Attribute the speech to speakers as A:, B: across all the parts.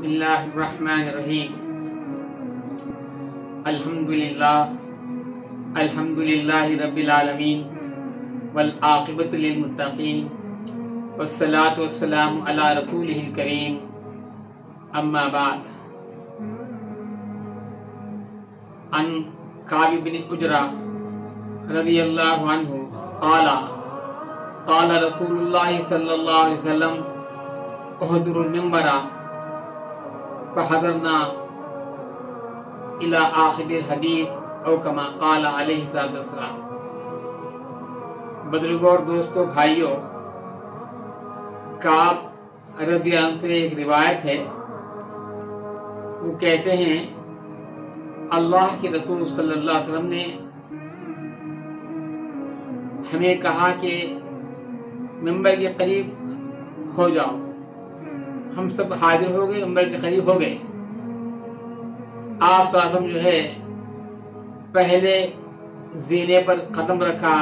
A: बिस्मिल्लाहिर्रहमानिर्रहीम। अल्हम्दुलिल्लाहि रब्बिल आलमीन वल आक़िबतु लिल मुत्तक़ीन वस्सलातु वस्सलामु अला रसूलिहिल करीम, अम्मा बाद। अन काब बिन उजरा रज़ियल्लाहु अन्हु क़ाला क़ाला रसूलुल्लाहि सल्लल्लाहु अलैहि वसल्लम उहदुरुल मिंबरा फहदरना इला आखिरिल हदीस औ कमा क़ाला अलैहि सल्लतु वस्सलाम। बुजुर्गों और दोस्तों, भाइयों, काब रज़ियल्लाहु अन्हु से एक रिवायत है। वो कहते हैं अल्लाह के रसूल सल्लल्लाहु अलैहि वसल्लम ने हमें कहा कि मिंबर के करीब हो जाओ। हम सब हाजिर हो गए, मिंबर के करीब हो गए। आप साहब जो है पहले जीने पर कदम रखा,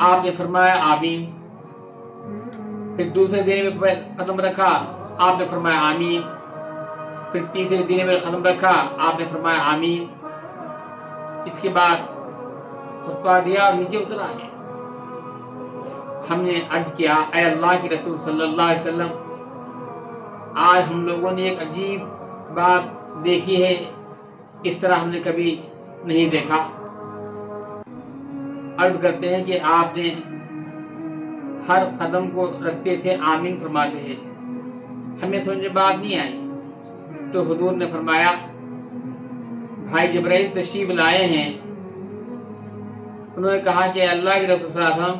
A: आपने फरमाया आमीन। फिर दूसरे जीने पर कदम रखा, आपने फरमाया आमीन। फिर तीसरे जीने पर कदम रखा, आपने फरमाया आमीन। इसके बाद खुतबा दिया और नीचे उतर आए। हमने अर्ज किया, ऐ अल्लाह के रसूल सल्लल्लाहु अलैहि वसल्लम, आज हम लोगों ने एक अजीब बात देखी है, इस तरह हमने कभी नहीं देखा। अर्ज करते हैं कि आपने हर कदम को रखते थे आमीन फरमाते हैं। हमें समझ में बात नहीं आई तो हुजूर ने फरमाया, भाई जिब्राइल तशरीफ लाए हैं। उन्होंने कहा कि अल्लाह के रसूल सल्लल्लाहु अलैहि वसल्लम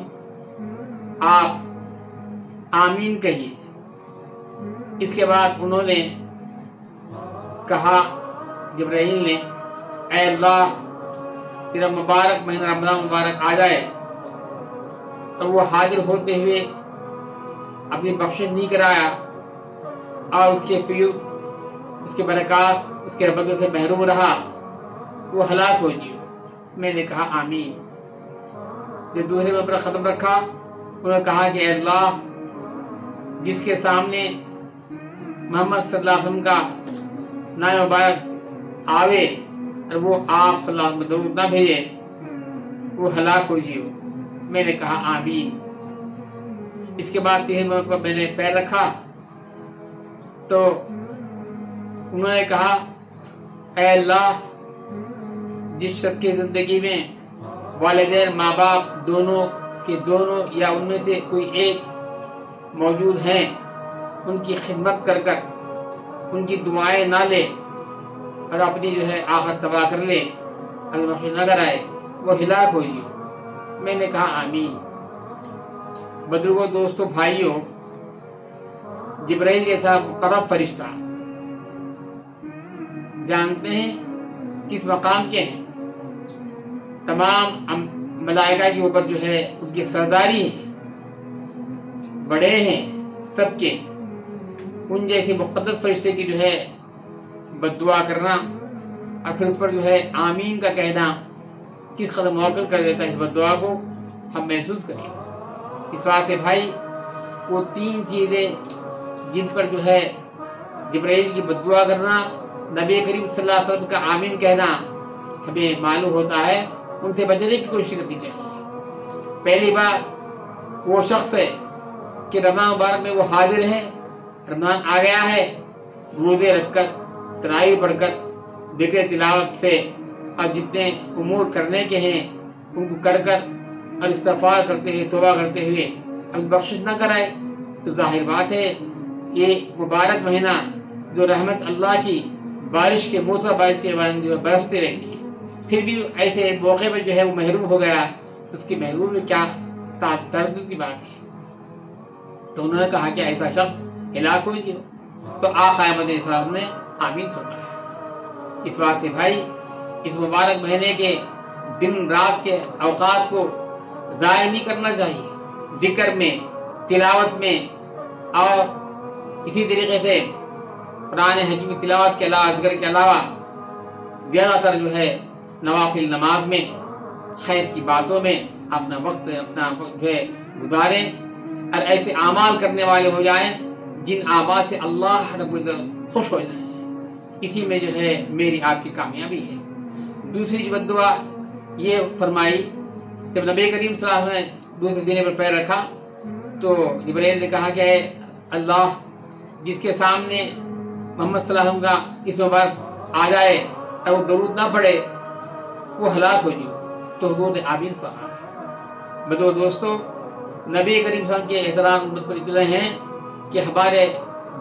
A: आप आमीन कहिए। इसके बाद उन्होंने कहा, जिब्राइल ने, ऐ अल्लाह, तेरा मुबारक महीना रमज़ान मुबारक आ जाए। तो वो हाजिर होते हुए अपनी बख्शिश नहीं कराया और उसके फील, उसके बरक़ात, उसके बरकत से महरूम रहा, वो हलाक हो गई। मैंने कहा आमीन। जब दूसरे में अपना ख़त्म रखा, उन्होंने कहा कि अल्लाह, जिसके सामने मोहम्मद सल्लल्लाहु अलैहि वसल्लम का नाम मुबारक आवे और वो आप सल्लल्लाहु अलैहि वसल्लम दरूद ना भेजे, वो हलाक हो जियो। मैंने कहा आमीन। इसके बाद तीसरे पर मैंने पैर रखा तो उन्होंने कहा, ऐ अल्लाह, जिस शख्स की जिंदगी में वालिदैन माँ बाप दोनों के दोनों या उनमें से कोई एक मौजूद हैं, उनकी खिदमत कर कर उनकी दुआएं ना ले और अपनी जो है आखिरत तबाह कर ले, अल्लाह न कराए, वो हिलाक हो जाए। मैंने कहा आमीन। बुजुर्गों, दोस्तों, भाइयों, जिब्राइल जैसा तरफ फरिश्ता जानते हैं किस मकाम के हैं। तमाम मलाइका के ऊपर जो है उनकी सरदारी है, बड़े हैं सबके। उन जैसे मुक़द्दस फरिश्ते की जो है बद्दुआ करना और फिर उस पर जो है आमीन का कहना किस कदर मुअक्कल कर देता है। इस बद्दुआ को हम महसूस करें। इस बात से भाई, वो तीन चीज़ें जिन पर जो है जिब्राइल की बद्दुआ करना, नबी करीम सल्लल्लाहु अलैहि वसल्लम का आमीन कहना हमें मालूम होता है, उनसे बचने की कोशिश करनी चाहिए। पहली बात, वो शख्स है कि रमज़ान मुबारक में वो हाजिर है, रमज़ान आ गया है, रोज़े रखकर, तरावी पढ़कर, ज़िक्र तिलावत से और जितने उमूर करने के हैं उनको कर कर और इस्तिग़फ़ार करते हुए, तौबा करते हुए अब बख्शिश न कराए तो जाहिर बात है ये मुबारक महीना जो रहमत अल्लाह की बारिश के मौसम बारिश के बाद जो बरसते रहती है, फिर भी ऐसे मौके पर जो है वो महरूम हो गया तो उसकी महरूम में क्या दर्द की बात है। तो उन्होंने कहा कि ऐसा शख्स हिलाक हो गया। तो आक़ा मदीना ने आमीन फरमाया। इस बात से भाई, इस मुबारक महीने के दिन रात के अवकात को ज़ाया नहीं करना चाहिए। जिक्र में, तिलावत में और इसी तरीके से कुरान हकीम की तिलावत के अलावा, जिक्र के अलावा ज़्यादातर जो है नवाफिल नमाज में, खैर की बातों में अपना वक्त जो है गुजारें और ऐसे आमाल करने वाले हो जाएं जिन आबाद से अल्लाह रब्बुल इज्जत खुश हो जाएं। इसी में जो है मेरी आपकी कामयाबी है। दूसरी जो बद्दुआ ये फरमाई, जब नबी करीम सल्लल्लाहु अलैहि वसल्लम ने दूसरे सीने पर पैर रखा तो जिब्राइल ने कहा कि अल्लाह, जिसके सामने मोहम्मद सल्लल्लाहु अलैहि वसल्लम का इस मुबारक आ जाए और वो दरूद ना पढ़े वो हलाक हो जाए। तो हुजूर ने आमीन फरमाया। बदो दोस्तों, नबी करीम सल्लल्लाहु अलैहि वसल्लम के एहतराम पर इतने हैं कि हमारे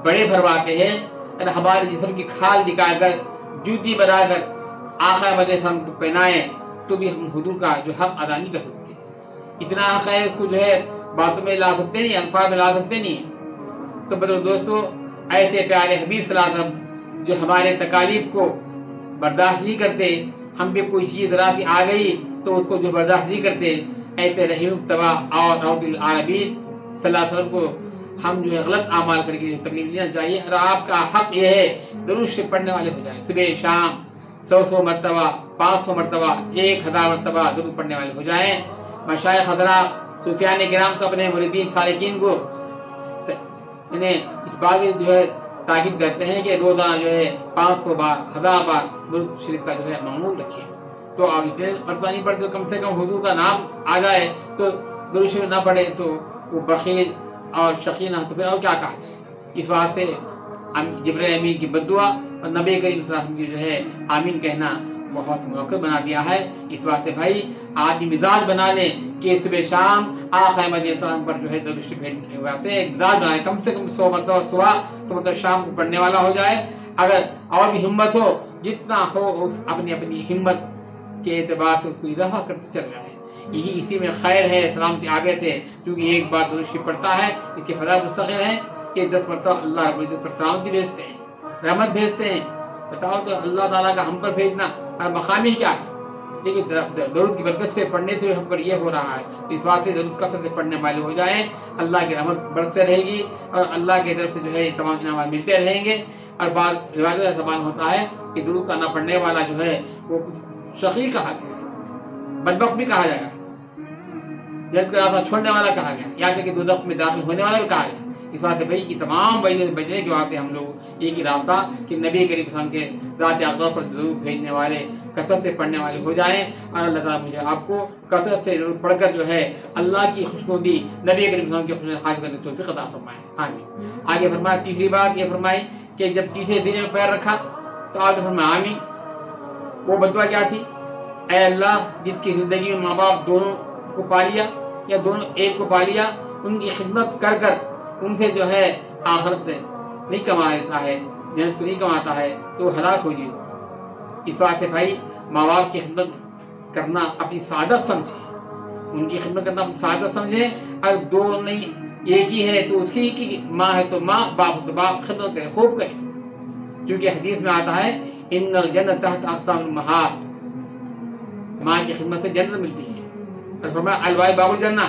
A: बड़े फरमाते हैं अगर हमारे जिस्म की खाल निकालकर जूती बनाकर आखिर मदे हम पहनाए तो भी हम हुजूर का जो हक अदा नहीं कर सकते। इतना हक है, उसको जो है बातों में ला सकते नहीं, अल्फाज में ला सकते नहीं। तो बदो दोस्तों, ऐसे प्यारे हबीब सल्लल्लाहु अलैहि वसल्लम जो हमारे तकालीफ को बर्दाश्त नहीं करते, हम पे कोई चीज़ ज़रा सी आ गई तो उसको जो बर्दाश्त नहीं करते, ऐसे रहीम तबा और रहमतुल आलमीन सल्लल्लाहु अलैहि वसल्लम को हम जो है गलत आमाल करके तकलीफ लेना चाहिए। और आपका हक यह है दरूद शरीफ पढ़ने वाले हो जाए, सुबह शाम 100 मरतबा, 500 मरतबा, 1000 मरतबा दरूद पढ़ने वाले हो जाएं। मशाइख हज़रात सूफियाने किराम तो अपने मुरीदीन सालिकीन को इन्हें इस बात की जो है ताकीद करते हैं कि रोज़ाना जो है 500 बार, 1000 बार दरूद शरीफ का जो है मामूल रखें। तो आप इतने मरतबा नहीं पढ़ते, कम से कम हुजूर का नाम आ जाए तो दरूद शरीफ ना पढ़े तो वो बखील और शकीना, तो फिर और क्या कहा जाए। इस वास्ते जिब्राइल अमीन की बद्दुआ और नबी करीम सल्लल्लाहु अलैहि वसल्लम की जो है आमीन कहना बहुत मौके बना दिया है। इस वास्ते भाई आदमी मिजाज बना ले कि सुबह शाम आखिर मदीना पर जो है दरूद शरीफ भेजने वास्ते एक मिजाज बनाए, कम से कम 100 मरतबा सुबह, 100 मरतबा शाम को पढ़ने वाला हो जाए। अगर और भी हिम्मत हो, जितना हो उस अपनी अपनी हिम्मत के एतबार से उसको इजाफा करते चल जाए। यही इसी में खैर है, सलामती आगे थे, क्योंकि एक बार दरूद शरीफ पढ़ता है इसके फज़ाइल मुस्तक़िल है कि 10 मरतबा अल्लाह रब्बुल इज़्ज़त पर सलामती भेजते हैं, रहमत भेजते हैं। बताओ तो अल्लाह ताला का हम पर भेजना और मकामी क्या है। लेकिन दरूद की बरकत से पढ़ने से हम पर यह हो रहा है। इस बात से दरूद कसरत से पढ़ने वाले हो जाए, अल्लाह की रहमत बढ़ते रहेगी और अल्लाह की तरफ से जो है तमाम इनाम मिलते रहेंगे। और बाद रिवायत का ज़बान होता है कि दरूद का ना पढ़ने वाला जो है वो शक़ी कहा गया, बदबख्त भी कहा जाएगा, जन्नत का रास्ता छोड़ने वाला कहा गया, यहाँ तक कि दोज़ख में दाखिल होने वाला भी कहा गया। इस बात से भाई की तमाम वजह से बचने के वास्ते हम लोग एक ही रास्ता कि नबी करीम सल्लल्लाहु अलैहि वसल्लम के ज़ात आक़ा पर ज़रूर भेजने वाले, कसरत से पढ़ने वाले हो जाएं। और अल्लाह ताला मुझे आपको कसरत से ज़रूर पढ़कर जो है अल्लाह की खुशनुदी, नबी करीम सल्लल्लाहु अलैहि वसल्लम की खुशनुदी हासिल करने की तौफीक अता फरमाए। आमीन। आगे फरमाया, तीसरी बात ये फरमाई कि जब तीसरे दिन में पैर रखा तो आपने फरमाया आमीन। वो बद्दुआ क्या थी? ऐ अल्लाह, जिसकी ज़िंदगी में माँ बाप दोनों को पा लिया या दोनों एक को पा लिया, उनकी खिदमत कर कर उनसे जो है आखिरत नहीं कमाता है, जन्नत को नहीं कमाता है तो हलाक हो जाए। इस बात से भाई माँ बाप की खिदमत करना अपनी सादत समझे, उनकी खिदमत करना अपनी सादत समझे। और दो नहीं एक ही है तो उसकी की माँ है तो माँ, बाप तो बाप, खिदमत करे, खूब करे। क्योंकि हदीस में आता है इन्नल जन्नत तहत अक़दामिल उम्महात, माँ की खिदमत से जन्नत मिलती है। और फरमाया अलवाई बाबुल जन्नह,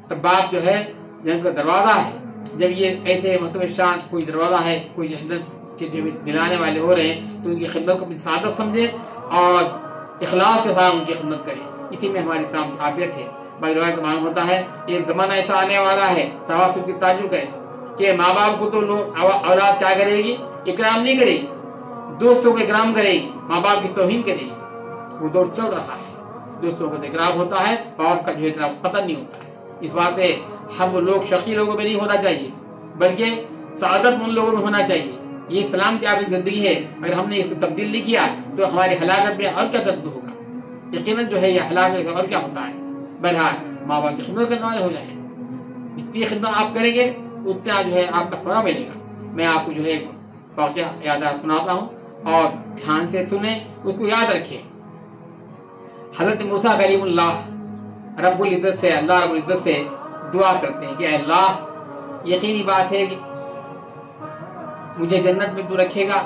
A: तो बाप जो है जन्नत का दरवाज़ा है। जब ये ऐसे मतलब शान कोई दरवाज़ा है, कोई जन्नत के जो दिलाने वाले हो रहे हैं तो उनकी खिदमत को अपनी सादत समझे और इखलास के साथ उनकी खिदमत करें। इसी में हमारी इस्लाम आफियत है। बाद रिवायत का मालूम होता है एक ज़माना ऐसा आने वाला है, सवाब की ताजुब है कि माँ बाप को तो लोग औलाद क्या करेगी, इकराम नहीं करेगी, दोस्तों को इकराम करेगी, माँ बाप की तौहीन करेगी। वो दौर चल रहा है, दोस्तों को इकराम होता है, बाप का जो इकराम खत्म नहीं होता है। इस बात से हम लोग शकी लोगों में नहीं होना चाहिए, बल्कि सादत उन लोगों में होना चाहिए। ये इस्लाम की आपकी जिंदगी है, अगर हमने इसको तब्दील नहीं किया तो हमारी हलाकत में और क्या दर्द होगा। यकीनन जो है ये हलाकत और क्या होता है। बहरहाल माँ बाप की खिदमत करने वाले हो जाए, जितनी खिदमत आप करेंगे उतना जो है आपका फला मिलेगा। मैं आपको जो है एक वाक़या याद सुनाता हूँ और ध्यान से सुने, उसको याद रखिए। हज़रत मूसा कलीमुल्लाह रब्बुल इज़्ज़त से, अल्लाह रब्बुल इज़्ज़त से दुआ करते हैं कि अल्लाह, यकीनी बात है कि मुझे जन्नत में तू रखेगा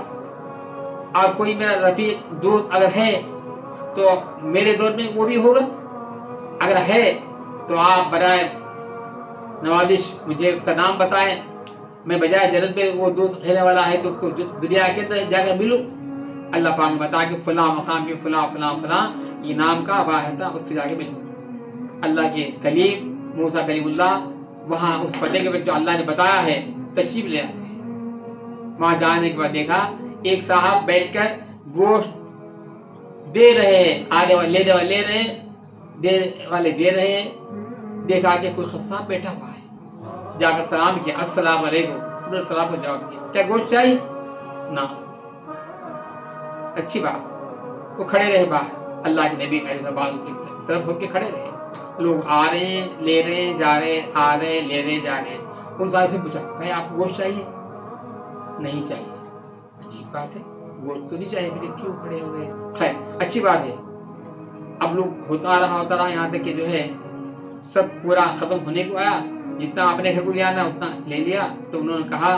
A: और कोई मेरा रफीक दोस्त अगर है तो मेरे दौर में वो भी होगा, अगर है तो आप बराए नवाजिश मुझे उसका नाम बताएं, मैं बजाय जन्नत में वो दोस्त रहने वाला है तो उसको दुनिया के अंदर जाकर मिलूं। अल्लाह पाक ने बताया कि फलां मकाम पे फलां फलां फलां ये नाम का वाहिद था, उससे जाके मिलूं। अल्लाह के कलीम मूसा कलीमुल्लाह वहाँ उस पते के जो अल्लाह ने बताया है तशरीफ ले आते हैं। वहां जाने के बाद देखा एक साहब बैठकर गोश्त दे रहे हैं, आने वाले लेने वाले ले रहे, दे वाले दे रहे। देखा कि कोई खस्साब बैठा हुआ है, जाकर सलाम किया, अस्सलाम वालेकुम, उन्होंने सलाम को जवाब दिया, क्या गोश्त चाहिए? ना। अच्छी बात। वो खड़े रहे बाहर, अल्लाह के नबी की तरफ होके खड़े रहे। लोग आ रहे हैं, ले रहे हैं, जा रहे हैं, आ रहे हैं, ले रहे हैं, जा रहे हैं। उन साहब से पूछा, भाई आपको गोश्त चाहिए? नहीं चाहिए। अजीब बात है, गोश्त तो नहीं चाहिए, फिर क्यों खड़े हो गए? खैर, अच्छी बात है। अब लोग होता रहा यहाँ तक कि जो है सब पूरा खत्म होने को आया। जितना आपने घर को ले आना उतना ले लिया। तो उन्होंने कहा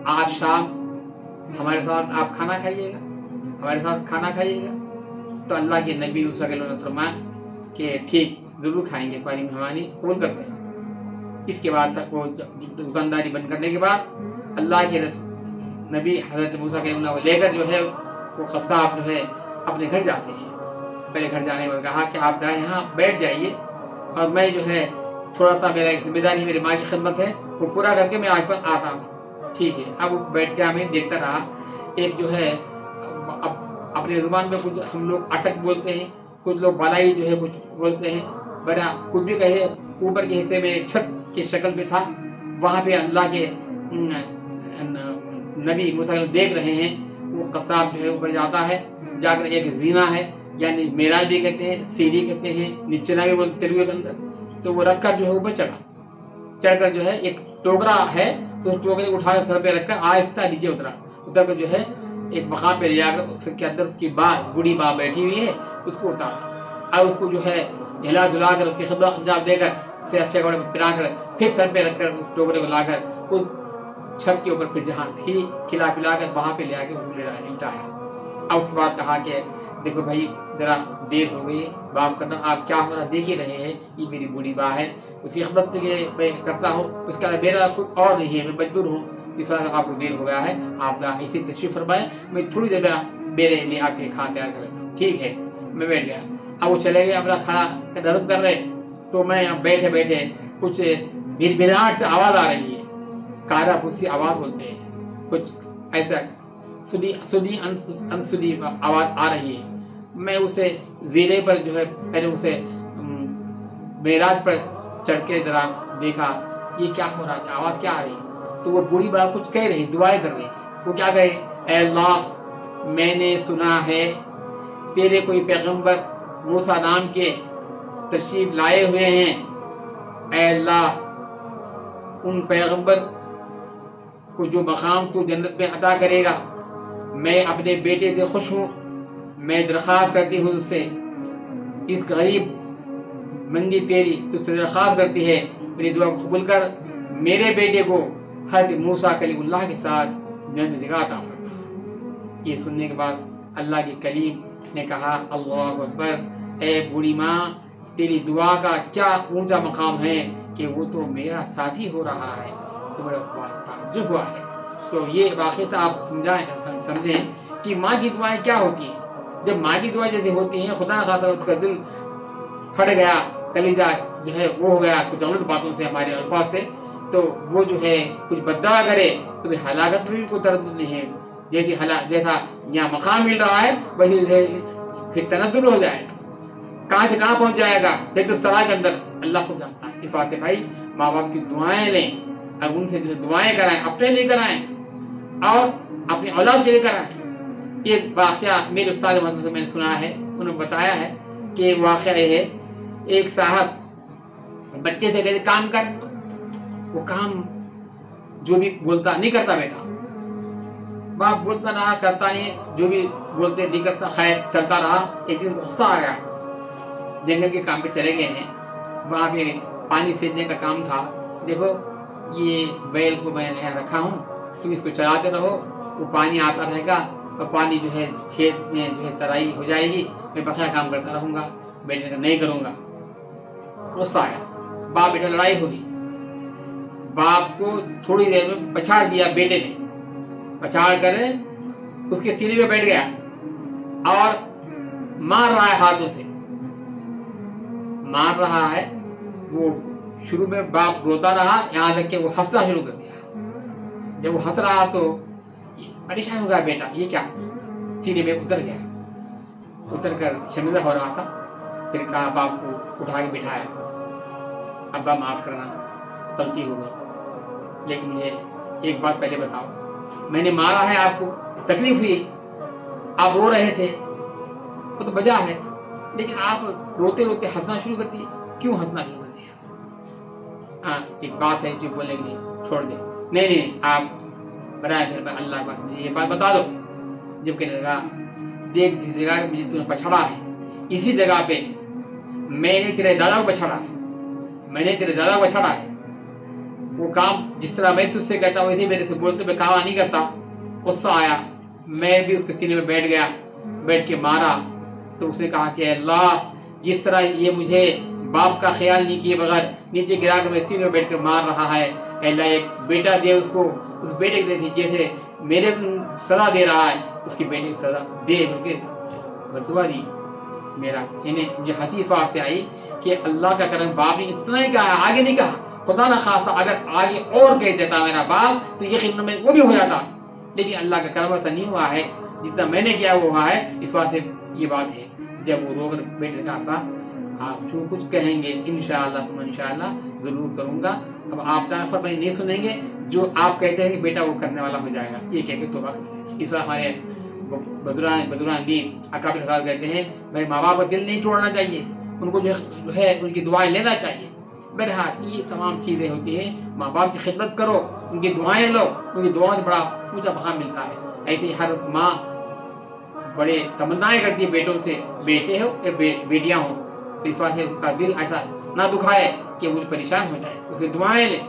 A: आज शाम हमारे साथ आप खाना खाइएगा, हमारे साथ खाना खाइएगा। तो अल्लाह के नबी ने फरमाया कि ठीक, जरूर खाएंगे, पानी मेहमानी कबूल करते हैं। इसके बाद तक वो दुकानदारी बंद करने के बाद अल्लाह के नबी हजरत मूसा कलीमुल्लाह को लेकर जो है वो खस्साब जो है अपने घर जाते हैं। पहले घर जाने के बाद कहा कि आप जाए यहाँ बैठ जाइए और मैं जो है थोड़ा सा मेरा एक जिम्मेदारी मेरी माँ की खिदमत है वो पूरा करके मैं आज पर आता हूँ। ठीक है। अब बैठ के हमें देखता रहा। एक जो है अपने जुबान में कुछ हम लोग अटक बोलते हैं, कुछ लोग बलाई जो है कुछ बोलते हैं, बड़ा कुछ भी कहे। ऊपर के हिस्से में छत की शक्ल पे था, वहाँ पे अल्लाह के नबी मूसा देख रहे हैं। वो कत्ताब जो है ऊपर जाता है, जाकर एक जीना है यानी मेराज भी कहते हैं, सीढ़ी कहते हैं, नीचना भी बोलते तेलुगु के अंदर। तो वो रखकर जो है ऊपर चढ़कर जो है एक टोकरा है, तो टोकरे को उठाकर सर पे रखकर आहिस्ता नीचे उतर कर जो है एक मकाम पे ले जाकर उसके अंदर उसकी बूढ़ी माँ बैठी हुई है, उसको उतारा और उसको जो है हिला धुला कर उसकी खिदमत अंजाम देकर उसे अच्छे कपड़े पिला कर फिर सर पे रखकर उस टोकरे को लाकर उस छत के ऊपर फिर जहाँ थी खिला पिला कर वहाँ पे ले आके उसको उठाया। अब उसके बाद कहा कि देखो भाई जरा देर हो गई, माफ करना, आप क्या हमारा देख ही रहे हैं, ये मेरी बूढ़ी माँ है, उसकी खिदमत के लिए मैं करता हूँ, उसका मेरा कुछ और नहीं है, मैं मजबूर हूँ, इस तरह आपको देर हो गया है, आप इसी तशरीफ फरमाएं, मैं थोड़ी देर मेरे लिए आपके खाना तैयार कर लेता हूँ। ठीक है। मैं बैठ गया। अब वो चले गए अपना खाना नजम कर रहे। तो मैं यहाँ बैठे बैठे कुछ भिड़भिड़ाहट से आवाज आ रही है, कारा फूसी आवाज बोलते हैं, कुछ ऐसा सुनी अनसुनी आवाज आ रही है। मैं उसे जीरे पर जो है पहले उसे मेराज पर चढ़ के जरा देखा ये क्या हो रहा है, आवाज क्या आ रही है। तो वो बूढ़ी बात कुछ कह रही, दुआएं कर रही। वो क्या कहे, ऐ अल्लाह मैंने सुना है तेरे कोई पैगंबर मूसा नाम के तशरीफ लाए हुए हैं। ऐ अल्लाह उन पैगंबर को जो मकाम तू जन्नत में अदा करेगा, मैं अपने बेटे से खुश हूँ। मैं दरख्वास्त करती हूँ उससे, इस गरीब मंदी तेरी तुझसे दरख्वास्त करती है, मेरी दुआ को कबूल कर, मेरे बेटे को हज़रत मूसा कलीमुल्लाह के साथ जन्नत में जगह अता फरमा। ये सुनने के बाद अल्लाह के कलीम ने कहा अल्लाहु अकबर, ए बूढ़ी माँ तेरी दुआ का क्या ऊंचा मकाम है कि वो तो मेरा साथी हो रहा है। तो मेरा ताज्जुब हुआ है। तो ये वाक़या आप समझें कि माँ की दुआएं क्या होती हैं। जब माँ की दुआ जैसे होती हैं, खुदा न खासा उसका दिल फट गया, कलीजा जो है वो हो गया कुछ गलत बातों से, हमारे अल्फाज से, तो वो जो है कुछ बद्दुआ करे तो फिर हलाकत में भी कोई तरद्दुद नहीं है। जैसा यहाँ मकाम मिल रहा है वही फिर तनज़्ज़ुल हो जाएगा, कहाँ से कहाँ पहुँच जाएगा फिर तो सवाल के अंदर अल्लाह खुद जानता है। इस बात से भाई माँ बाप की दुआएं लें और उनसे जो दुआएं कराएं, अपने लिए कराएं और अपनी औलाद के लिए कराएं। ये वाक़या मेरे उस्ताद से मैंने सुना है, उन्होंने बताया है कि वाक़या ये है, एक साहब बच्चे से कहते काम कर, वो काम जो भी बोलता नहीं करता बेटा, बाप बोलता रहा करता नहीं, जो भी बोलते नहीं करता, खैर चलता रहा। एक दिन गुस्सा आ गया, जंगल के काम पे चले गए हैं, वहाँ पे पानी सींचने का काम था। देखो ये बैल को मैं यहाँ रखा हूँ, तुम इसको चलाते रहो, वो पानी आता रहेगा और पानी जो है खेत में जो है तराई हो जाएगी, मैं बखरा काम करता रहूँगा, बैठने का नहीं करूँगा। गुस्सा आया, बाप बेटा लड़ाई होगी। बाप को थोड़ी देर में पछाड़ दिया बेटे ने, पछाड़ कर उसके सीने पे बैठ गया और मार रहा है हाथों से, मार रहा है। वो शुरू में बाप रोता रहा, यहाँ तक कि वो हंसना शुरू कर दिया। जब वो हंस रहा तो परेशान हो गया बेटा, ये क्या, सीने में उतर गया, उतर कर शर्मिंदा हो रहा था। फिर कहा, बाप को उठा के बिठाया, अब्बा माफ़ करना, गलती हो गई, लेकिन मुझे एक बात पहले बताओ, मैंने मारा है आपको, तकलीफ हुई, आप रो रहे थे, वो तो वजह है, लेकिन आप रोते रोते हंसना शुरू कर दिए, क्यों हंसना शुरू कर दिया? हाँ, एक बात है जो बोलने के लिए छोड़ दे, नहीं आप बनाए फिर मैं अल्लाह का मुझे ये बात बता दो। जब कहने लगा, देख जिस जगह मुझे तुम्हें बछड़ा है, इसी जगह पे मैंने तेरे दादा को बछड़ा है, मैंने तेरे दादा को बछड़ा है। वो काम जिस तरह मैं तुझसे कहता हूँ वैसे मेरे से बोलते हुए काम नहीं करता। गुस्सा आया, मैं भी उसके सीने में बैठ गया, बैठ के मारा। तो उसने कहा कि अल्लाह, जिस तरह ये मुझे बाप का ख्याल नहीं किए बगैर नीचे गिरा कर मेरे सीने में बैठ कर मार रहा है, अल्लाह एक बेटा दे उसको, उस बेटे के जैसे मेरे सजा दे रहा है, उसकी बेटे की सजा दे, बल्कि बदुआ दी मेरा। इन्हें मुझे हंसी इस बात से आई कि अल्लाह का करम, बाप ने इतना ही कहा, आगे नहीं कहा। खुदा ना खासा अगर आगे और कह देता मेरा बाप तो ये खिदमत में वो भी हो जाता, लेकिन अल्लाह का करम ऐसा नहीं हुआ है, जितना मैंने किया वो हुआ है। इस बात से ये बात है, जब वो रोकर बेटे का अब्बा आप जो कुछ कहेंगे इंशाअल्लाह जरूर करूँगा, अब आप तारीफ नहीं सुनेंगे, जो आप कहते हैं कि बेटा वो करने वाला हो जाएगा, ये कह के तौबा करते। इस बार हमारे बदुरान दीन अकाबिर हज़रात कहते हैं, भाई माँ बाप का दिल नहीं तोड़ना चाहिए, उनको जो है उनकी दुआएं लेना चाहिए। बहरहाल ये तमाम चीज़ें होती हैं, माँ बाप की खिदमत करो, उनकी दुआएं लो, उनकी दुआओं से बड़ा ऊंचा मकाम मिलता है। ऐसे ही हर माँ बड़े तमन्नाएं करती है बेटों से, बेटे हो या बेटियाँ हो, तो इस बात से उसका दिल ऐसा ना दुखाए कि वो परेशान हो जाए, उसकी दुआएं ले।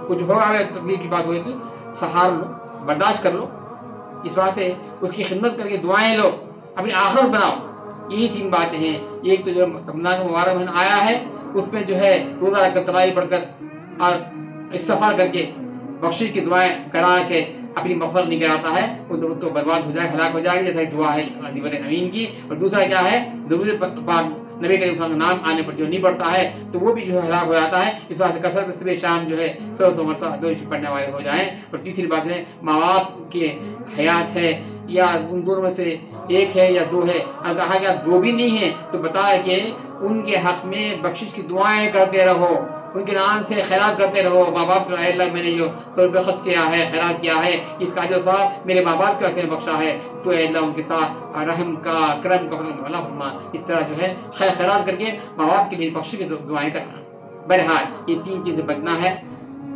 A: कुछ हो अगर तकलीफ की बात हो तो सहार लो, बर्दाश्त कर लो, इस बात से उसकी खिदमत करके दुआएं लो, अपनी आखिरत बनाओ। यही तीन बातें हैं। एक तो जो रमज़ान का मुबारक महीना आया है, उसमें जो है रोज़ा रखकर, तरावी पढ़कर और इस्तिग़फ़ार करके बख्शिश की दुआएं करा के अपनी मग़फ़िरत नहीं कराता है, वो तो बर्बाद हो जाए, हलाक हो जाएगी, जैसा दुआ है अदीबर अमीन की। और दूसरा क्या है, दुरूद पाक नबी करीम सल्लल्लाहु अलैहि वसल्लम का नाम आने पर जो नहीं पढ़ता है तो वो भी जो है हलाक हो जाता है। इस बात से कसरत सुबह शाम जो है 100 मरतबा दुरूद पढ़ने वाले हो जाएं। और तीसरी बात है, माँ बाप की हयात है या उन दोनों में से एक है या दो है, अगर कहा गया दो भी नहीं है तो बताया कि उनके हक में बख्शिश की दुआएं करते रहो, उनके नाम से खैरात करते रहो। माँ बाप को अल्लाह मैंने जो 100 रुपये खर्च किया है, खैरात किया है, इसका जो सवाब मेरे माँ बाप के वैसे बख्शा है, तो अल्लाह उनके साथ रहम का, करम का फरमा। इस तरह जो है खैरात करके माँ बाप के लिए बख्शिश की दुआएं करना। बहरहाल ये तीन चीज़ें बचना है,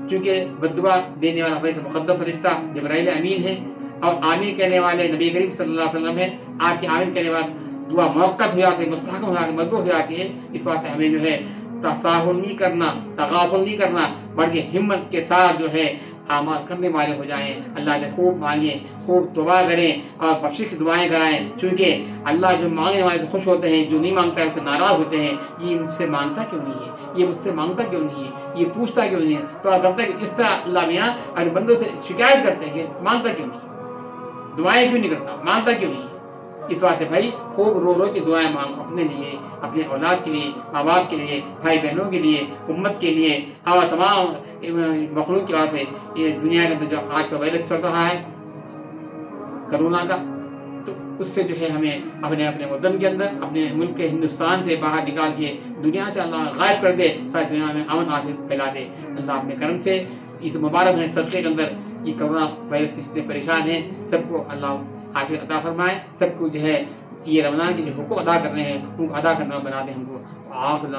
A: चूँकि बद्दुआ देने वाला हमारे मुक़द्दस फरिश्ता जिब्राइल अमीन है और आमीन कहने वाले नबी करीम सल्लल्लाहु अलैहि वसल्लम है। आपके आमीन कहने वाले दुआ मुअक्कद हो जाती है, मुस्तहकम हो जाती है, मजबूत हो जाती है। इस बात से हमें जो है तसाहुल नहीं करना, तगाफुल नहीं करना, बल्कि हिम्मत के साथ जो है आमाल करने वाले हो जाएं। अल्लाह से खूब मांगें, खूब तौबा करें और बख्शिश की दुआएं कराएं, क्योंकि अल्लाह जो मांगने वाले से खुश होते हैं, जो नहीं मांगता है उससे नाराज़ होते हैं। ये मुझसे मांगता क्यों नहीं है, ये मुझसे मांगता क्यों नहीं है, ये पूछता क्यों नहीं है, तो करता है कि इस तरह अल्लाह मियाँ अपने बंदों से शिकायत करते हैं कि मांगता क्यों नहीं, दुआएं क्यों नहीं करता, मांगता क्यों नहीं। इस बात से भाई खूब रो रो की दुआएं मांगो, अपने लिए, अपने औलाद के लिए, माँ बाप के लिए, भाई बहनों के लिए, उम्मत के लिए और तमाम मखलूक की बात है। ये दुनिया के अंदर जो आज का वायरस चल रहा है कोरोना का, तो उससे जो है हमें अपने अपने वतन के अंदर, अपने मुल्क के हिंदुस्तान से बाहर निकाल के दुनिया से अल्लाह गायब कर दे, सारी दुनिया में अमन आफियत फैला दे। अल्लाह अपने करम से इस मुबारक है सदक़े के अंदर ये कोरोना वायरस से जितने परेशान हैं सबको अल्लाह आफियत अता फरमाए, सबको जो है ये रमज़ान के जो हुकूक अदा कर रहे हैं उनको अदा करना बना दे हमको। आखिर